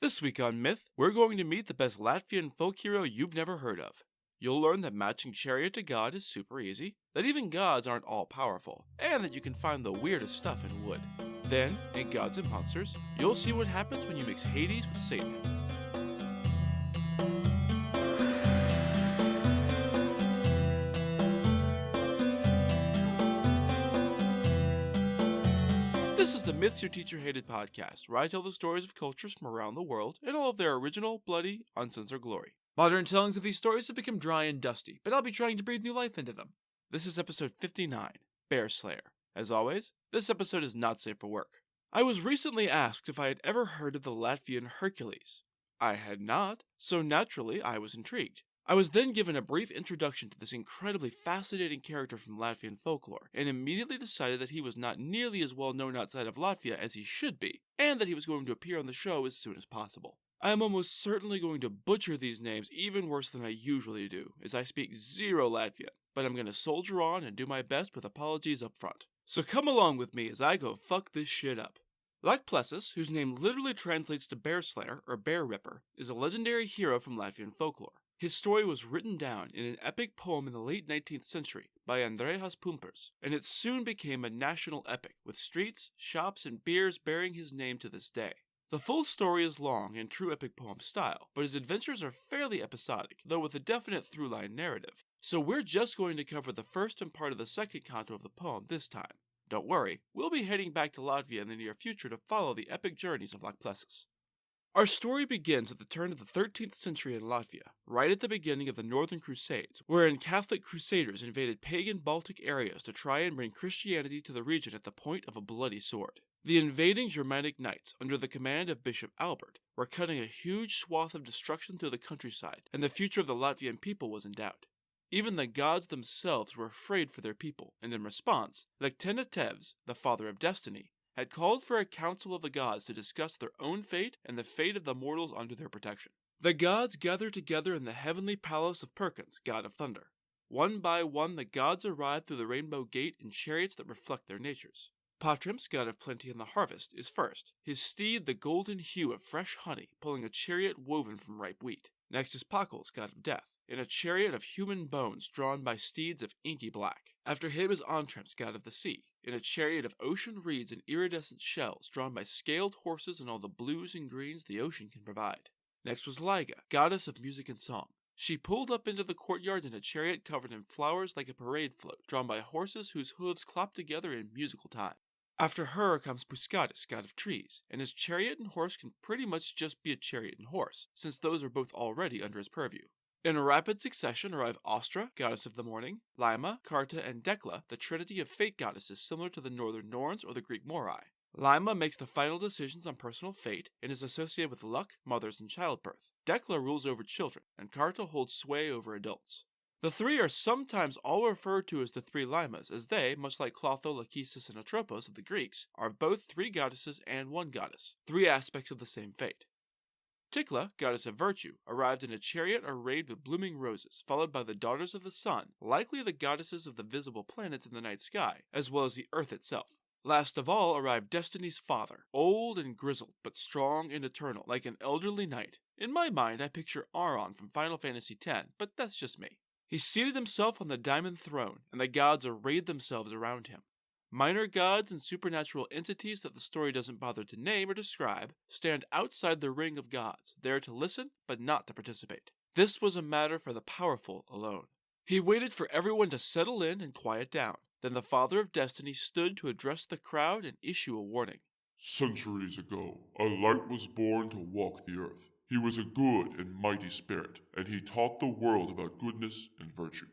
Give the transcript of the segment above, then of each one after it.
This week on Myth, we're going to meet the best Latvian folk hero you've never heard of. You'll learn that matching chariot to God is super easy, that even gods aren't all powerful, and that you can find the weirdest stuff in wood. Then, in Gods and Monsters, you'll see what happens when you mix Hades with Satan. This is the Myths Your Teacher Hated podcast, where I tell the stories of cultures from around the world in all of their original, bloody, uncensored glory. Modern tellings of these stories have become dry and dusty, but I'll be trying to breathe new life into them. This is episode 59, Bear Slayer. As always, this episode is not safe for work. I was recently asked if I had ever heard of the Latvian Hercules. I had not, so naturally I was intrigued. I was then given a brief introduction to this incredibly fascinating character from Latvian folklore, and immediately decided that he was not nearly as well known outside of Latvia as he should be, and that he was going to appear on the show as soon as possible. I am almost certainly going to butcher these names even worse than I usually do, as I speak zero Latvian, but I'm going to soldier on and do my best with apologies up front. So come along with me as I go fuck this shit up. Plessis, whose name literally translates to Bear Slayer or Bear Ripper, is a legendary hero from Latvian folklore. His story was written down in an epic poem in the late 19th century by Andrejas Pumpers, and it soon became a national epic, with streets, shops, and beers bearing his name to this day. The full story is long in true epic poem style, but his adventures are fairly episodic, though with a definite through-line narrative, so we're just going to cover the first and part of the second canto of the poem this time. Don't worry, we'll be heading back to Latvia in the near future to follow the epic journeys of Plessis. Our story begins at the turn of the 13th century in Latvia, right at the beginning of the Northern Crusades, wherein Catholic crusaders invaded pagan Baltic areas to try and bring Christianity to the region at the point of a bloody sword. The invading Germanic knights, under the command of Bishop Albert, were cutting a huge swath of destruction through the countryside, and the future of the Latvian people was in doubt. Even the gods themselves were afraid for their people, and in response, Tevs, the father of destiny, had called for a council of the gods to discuss their own fate and the fate of the mortals under their protection. The gods gathered together in the heavenly palace of Perkins, god of thunder. One by one, the gods arrived through the rainbow gate in chariots that reflect their natures. Patrims, god of plenty and the harvest, is first, his steed the golden hue of fresh honey, pulling a chariot woven from ripe wheat. Next is Pakals, god of death, in a chariot of human bones drawn by steeds of inky black. After him is Antrems, god of the sea, in a chariot of ocean reeds and iridescent shells drawn by scaled horses and all the blues and greens the ocean can provide. Next was Liga, goddess of music and song. She pulled up into the courtyard in a chariot covered in flowers like a parade float, drawn by horses whose hooves clapped together in musical time. After her comes Puskadis, god of trees, and his chariot and horse can pretty much just be a chariot and horse, since those are both already under his purview. In rapid succession arrive Ostra, goddess of the morning, Lima, Carta, and Dekla, the trinity of fate goddesses similar to the northern Norns or the Greek Moirai. Lima makes the final decisions on personal fate and is associated with luck, mothers, and childbirth. Dekla rules over children, and Carta holds sway over adults. The three are sometimes all referred to as the three Limas, as they, much like Clotho, Lachesis, and Atropos of the Greeks, are both three goddesses and one goddess, three aspects of the same fate. Tikla, goddess of virtue, arrived in a chariot arrayed with blooming roses, followed by the daughters of the sun, likely the goddesses of the visible planets in the night sky, as well as the earth itself. Last of all arrived Destiny's father, old and grizzled, but strong and eternal, like an elderly knight. In my mind, I picture Auron from Final Fantasy X, but that's just me. He seated himself on the diamond throne, and the gods arrayed themselves around him. Minor gods and supernatural entities that the story doesn't bother to name or describe stand outside the ring of gods, there to listen but not to participate. This was a matter for the powerful alone. He waited for everyone to settle in and quiet down. Then the Father of Destiny stood to address the crowd and issue a warning. Centuries ago, a light was born to walk the earth. He was a good and mighty spirit, and he taught the world about goodness and virtue.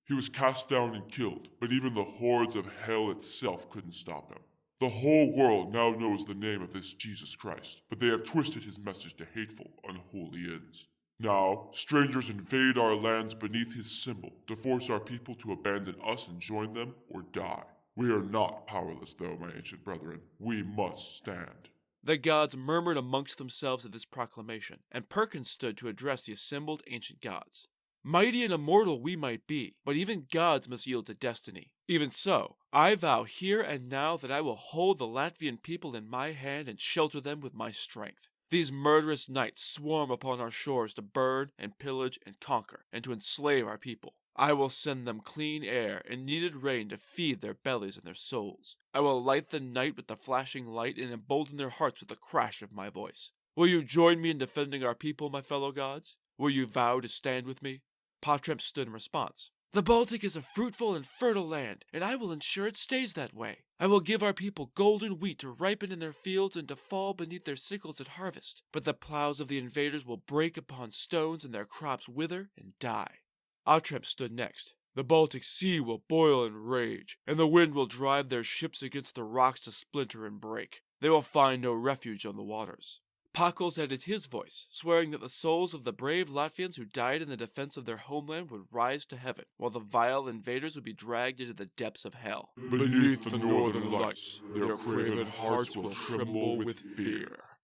He was cast down and killed, but even the hordes of hell itself couldn't stop him. The whole world now knows the name of this Jesus Christ, but they have twisted his message to hateful, unholy ends. Now, strangers invade our lands beneath his symbol to force our people to abandon us and join them or die. We are not powerless though, my ancient brethren. We must stand. The gods murmured amongst themselves at this proclamation, and Perkins stood to address the assembled ancient gods. Mighty and immortal we might be, but even gods must yield to destiny. Even so, I vow here and now that I will hold the Latvian people in my hand and shelter them with my strength. These murderous knights swarm upon our shores to burn and pillage and conquer, and to enslave our people. I will send them clean air and needed rain to feed their bellies and their souls. I will light the night with the flashing light and embolden their hearts with the crash of my voice. Will you join me in defending our people, my fellow gods? Will you vow to stand with me?" Patrem stood in response. "The Baltic is a fruitful and fertile land, and I will ensure it stays that way. I will give our people golden wheat to ripen in their fields and to fall beneath their sickles at harvest. But the plows of the invaders will break upon stones and their crops wither and die." Otrep stood next. "The Baltic Sea will boil and rage, and the wind will drive their ships against the rocks to splinter and break. They will find no refuge on the waters." Pakos added his voice, swearing that the souls of the brave Latvians who died in the defense of their homeland would rise to heaven, while the vile invaders would be dragged into the depths of hell. Beneath the northern lights, their craven hearts will tremble with fear.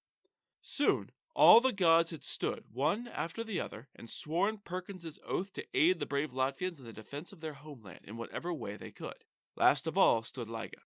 Soon, all the gods had stood, one after the other, and sworn Perkins's oath to aid the brave Latvians in the defense of their homeland in whatever way they could. Last of all stood Liga.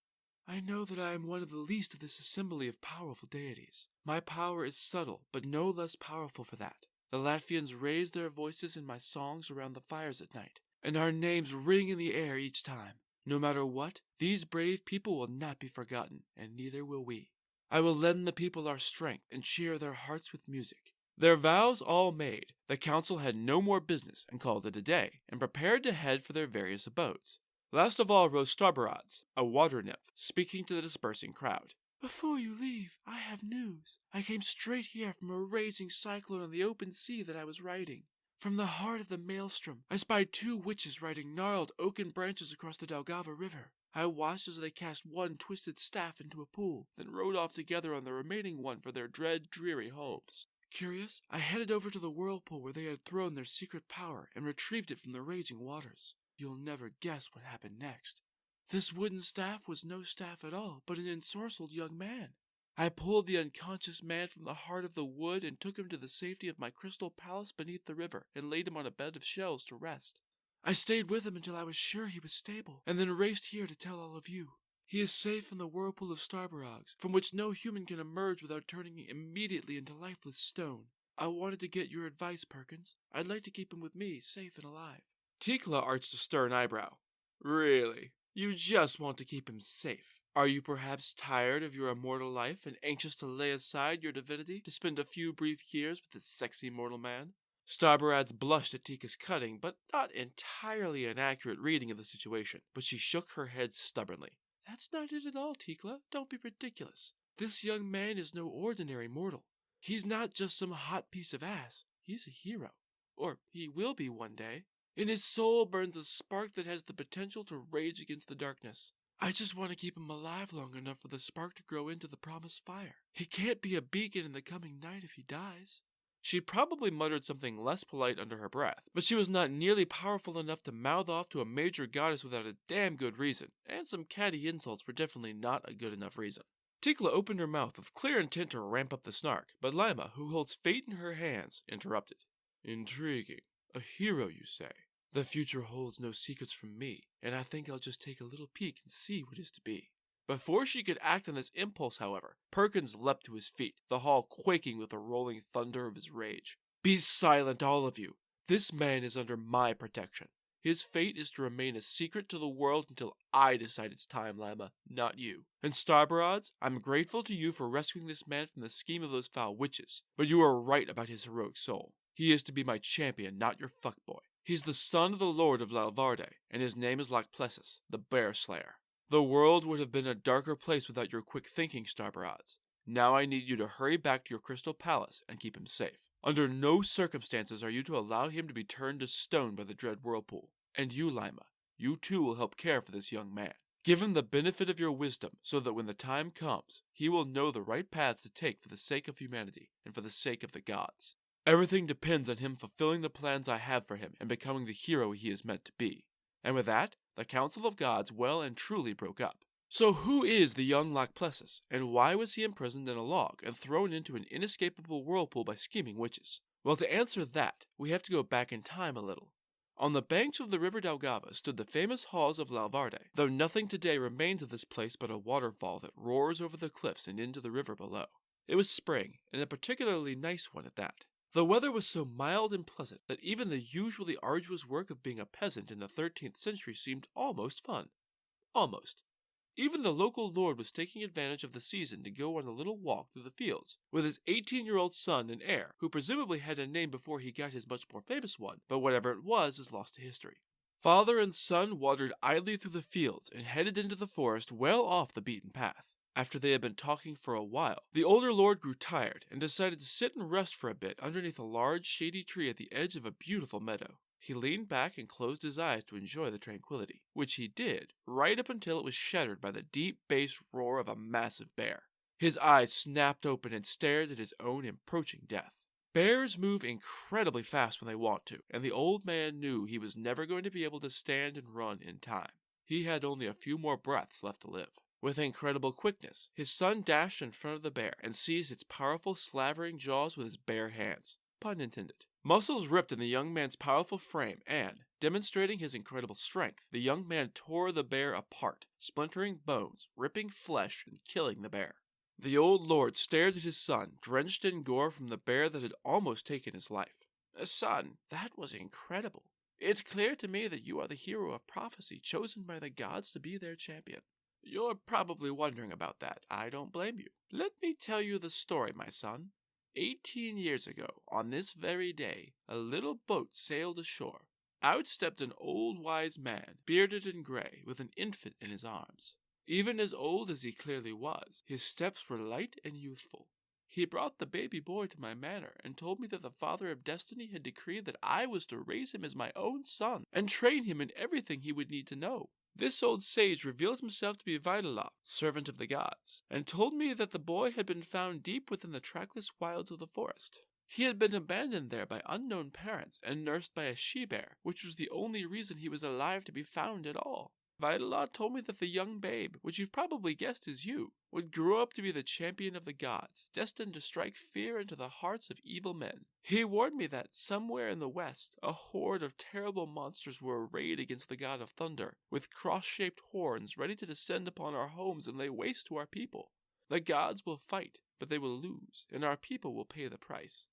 "I know that I am one of the least of this assembly of powerful deities. My power is subtle, but no less powerful for that. The Latvians raise their voices in my songs around the fires at night, and our names ring in the air each time. No matter what, these brave people will not be forgotten, and neither will we. I will lend the people our strength and cheer their hearts with music." Their vows all made, the council had no more business and called it a day, and prepared to head for their various abodes. Last of all rose Starbarads, a water nymph, speaking to the dispersing crowd. "Before you leave, I have news. I came straight here from a raging cyclone on the open sea that I was riding. From the heart of the maelstrom, I spied 2 witches riding gnarled oaken branches across the Daugava River. I watched as they cast one twisted staff into a pool, then rode off together on the remaining one for their dreary homes. Curious, I headed over to the whirlpool where they had thrown their secret power and retrieved it from the raging waters. You'll never guess what happened next. This wooden staff was no staff at all, but an ensorcelled young man. I pulled the unconscious man from the heart of the wood and took him to the safety of my crystal palace beneath the river and laid him on a bed of shells to rest. I stayed with him until I was sure he was stable, and then raced here to tell all of you. He is safe in the whirlpool of Starbarogs, from which no human can emerge without turning immediately into lifeless stone. I wanted to get your advice, Perkins. I'd like to keep him with me, safe and alive." Tikla arched a stern eyebrow. "Really? You just want to keep him safe? Are you perhaps tired of your immortal life and anxious to lay aside your divinity to spend a few brief years with this sexy mortal man?" Starbarads blushed at Tika's cutting, but not entirely inaccurate reading of the situation, but she shook her head stubbornly. "That's not it at all, Tikla. Don't be ridiculous. This young man is no ordinary mortal. He's not just some hot piece of ass. He's a hero. Or he will be one day. In his soul burns a spark that has the potential to rage against the darkness. I just want to keep him alive long enough for the spark to grow into the promised fire. He can't be a beacon in the coming night if he dies." She probably muttered something less polite under her breath, but she was not nearly powerful enough to mouth off to a major goddess without a damn good reason, and some catty insults were definitely not a good enough reason. Tikla opened her mouth with clear intent to ramp up the snark, but Lima, who holds fate in her hands, interrupted. "Intriguing. A hero, you say? The future holds no secrets from me, and I think I'll just take a little peek and see what is to be." Before she could act on this impulse, however, Perkins leapt to his feet, the hall quaking with the rolling thunder of his rage. "Be silent, all of you! This man is under my protection. His fate is to remain a secret to the world until I decide it's time, Lama, not you. And Starbarads, I'm grateful to you for rescuing this man from the scheme of those foul witches, but you are right about his heroic soul. He is to be my champion, not your fuckboy. He's the son of the Lord of Lalvarde, and his name is Plessis, the Bear Slayer. The world would have been a darker place without your quick thinking, Starbarads. Now I need you to hurry back to your crystal palace and keep him safe. Under no circumstances are you to allow him to be turned to stone by the dread whirlpool. And you, Lima, you too will help care for this young man. Give him the benefit of your wisdom so that when the time comes, he will know the right paths to take for the sake of humanity and for the sake of the gods. Everything depends on him fulfilling the plans I have for him and becoming the hero he is meant to be." And with that, the Council of Gods well and truly broke up. So who is the young Plessis, and why was he imprisoned in a log and thrown into an inescapable whirlpool by scheming witches? Well, to answer that, we have to go back in time a little. On the banks of the river Daugava stood the famous halls of Lalvarde, though nothing today remains of this place but a waterfall that roars over the cliffs and into the river below. It was spring, and a particularly nice one at that. The weather was so mild and pleasant that even the usually arduous work of being a peasant in the 13th century seemed almost fun. Almost. Even the local lord was taking advantage of the season to go on a little walk through the fields with his 18-year-old son and heir, who presumably had a name before he got his much more famous one, but whatever it was is lost to history. Father and son wandered idly through the fields and headed into the forest well off the beaten path. After they had been talking for a while, the older lord grew tired and decided to sit and rest for a bit underneath a large shady tree at the edge of a beautiful meadow. He leaned back and closed his eyes to enjoy the tranquility, which he did, right up until it was shattered by the deep bass roar of a massive bear. His eyes snapped open and stared at his own approaching death. Bears move incredibly fast when they want to, and the old man knew he was never going to be able to stand and run in time. He had only a few more breaths left to live. With incredible quickness, his son dashed in front of the bear and seized its powerful, slavering jaws with his bare hands. Pun intended. Muscles ripped in the young man's powerful frame and, demonstrating his incredible strength, the young man tore the bear apart, splintering bones, ripping flesh, and killing the bear. The old lord stared at his son, drenched in gore from the bear that had almost taken his life. Son, that was incredible. It's clear to me that you are the hero of prophecy chosen by the gods to be their champion. You're probably wondering about that. I don't blame you. Let me tell you the story, my son. 18 years ago, on this very day, a little boat sailed ashore. Out stepped an old wise man, bearded and gray, with an infant in his arms. Even as old as he clearly was, his steps were light and youthful. He brought the baby boy to my manor and told me that the Father of Destiny had decreed that I was to raise him as my own son and train him in everything he would need to know. This old sage revealed himself to be Vaidala, servant of the gods, and told me that the boy had been found deep within the trackless wilds of the forest. He had been abandoned there by unknown parents and nursed by a she-bear, which was the only reason he was alive to be found at all. Vaidala told me that the young babe, which you've probably guessed is you, would grow up to be the champion of the gods, destined to strike fear into the hearts of evil men. He warned me that, somewhere in the west, a horde of terrible monsters were arrayed against the god of thunder, with cross-shaped horns ready to descend upon our homes and lay waste to our people. The gods will fight, but they will lose, and our people will pay the price.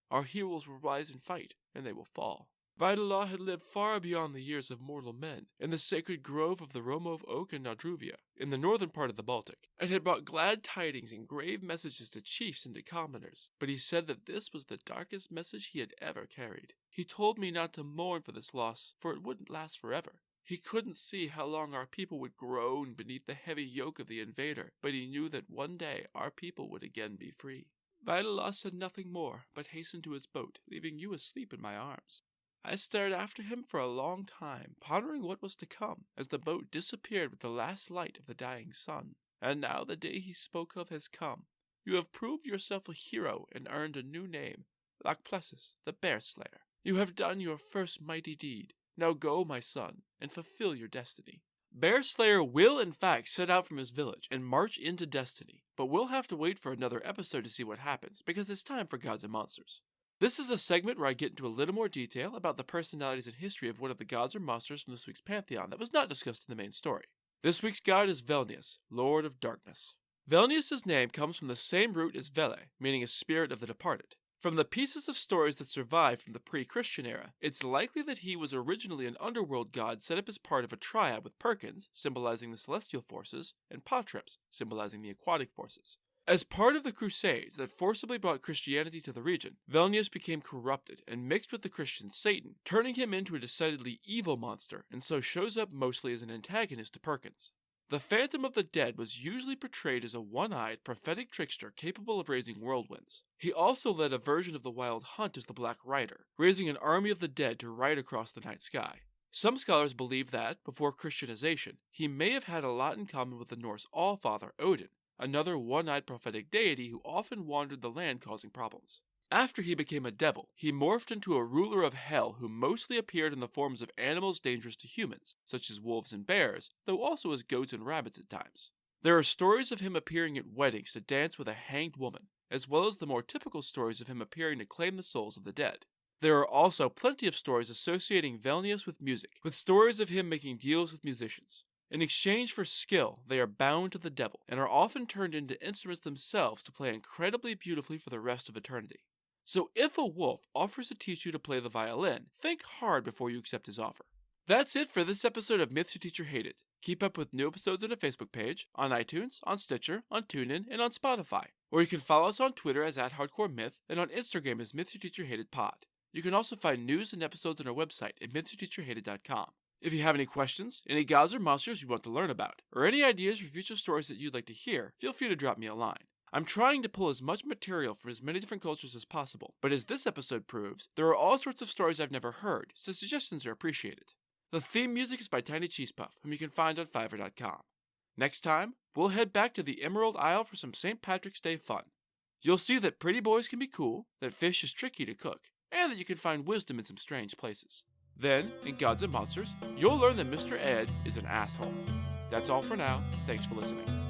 Our heroes will rise and fight, and they will fall. Vaidala had lived far beyond the years of mortal men, in the sacred grove of the Romov Oak in Nadruvia, in the northern part of the Baltic, and had brought glad tidings and grave messages to chiefs and to commoners, but he said that this was the darkest message he had ever carried. He told me not to mourn for this loss, for it wouldn't last forever. He couldn't see how long our people would groan beneath the heavy yoke of the invader, but he knew that one day our people would again be free. Vaidala said nothing more, but hastened to his boat, leaving you asleep in my arms. I stared after him for a long time, pondering what was to come, as the boat disappeared with the last light of the dying sun. And now the day he spoke of has come. You have proved yourself a hero and earned a new name, Lacplessis, the Bear Slayer. You have done your first mighty deed. Now go, my son, and fulfill your destiny. Bear Slayer will in fact set out from his village and march into Destiny, but we'll have to wait for another episode to see what happens, because it's time for Gods and Monsters. This is a segment where I get into a little more detail about the personalities and history of one of the gods or monsters from this week's pantheon that was not discussed in the main story. This week's god is Velnius, Lord of Darkness. Velnius' name comes from the same root as Vele, meaning a spirit of the departed. From the pieces of stories that survive from the pre-Christian era, it's likely that he was originally an underworld god set up as part of a triad with Perkins, symbolizing the celestial forces, and Patrips, symbolizing the aquatic forces. As part of the Crusades that forcibly brought Christianity to the region, Velnius became corrupted and mixed with the Christian Satan, turning him into a decidedly evil monster, and so shows up mostly as an antagonist to Perkins. The Phantom of the Dead was usually portrayed as a one-eyed, prophetic trickster capable of raising whirlwinds. He also led a version of the Wild Hunt as the Black Rider, raising an army of the dead to ride across the night sky. Some scholars believe that, before Christianization, he may have had a lot in common with the Norse Allfather Odin, another one-eyed prophetic deity who often wandered the land causing problems. After he became a devil, he morphed into a ruler of hell who mostly appeared in the forms of animals dangerous to humans, such as wolves and bears, though also as goats and rabbits at times. There are stories of him appearing at weddings to dance with a hanged woman, as well as the more typical stories of him appearing to claim the souls of the dead. There are also plenty of stories associating Velnius with music, with stories of him making deals with musicians. In exchange for skill, they are bound to the devil and are often turned into instruments themselves to play incredibly beautifully for the rest of eternity. So if a wolf offers to teach you to play the violin, think hard before you accept his offer. That's it for this episode of Myths Your Teacher Hated. Keep up with new episodes on a Facebook page, on iTunes, on Stitcher, on TuneIn, and on Spotify. Or you can follow us on Twitter as @HardcoreMyth and on Instagram as Myths Your Teacher Hated Pod. You can also find news and episodes on our website at mythsyourteacherhated.com. If you have any questions, any gods or monsters you want to learn about, or any ideas for future stories that you'd like to hear, feel free to drop me a line. I'm trying to pull as much material from as many different cultures as possible, but as this episode proves, there are all sorts of stories I've never heard, so suggestions are appreciated. The theme music is by Tiny Cheese Puff, whom you can find on Fiverr.com. Next time, we'll head back to the Emerald Isle for some St. Patrick's Day fun. You'll see that pretty boys can be cool, that fish is tricky to cook, and that you can find wisdom in some strange places. Then, in Gods and Monsters, you'll learn that Mr. Ed is an asshole. That's all for now. Thanks for listening.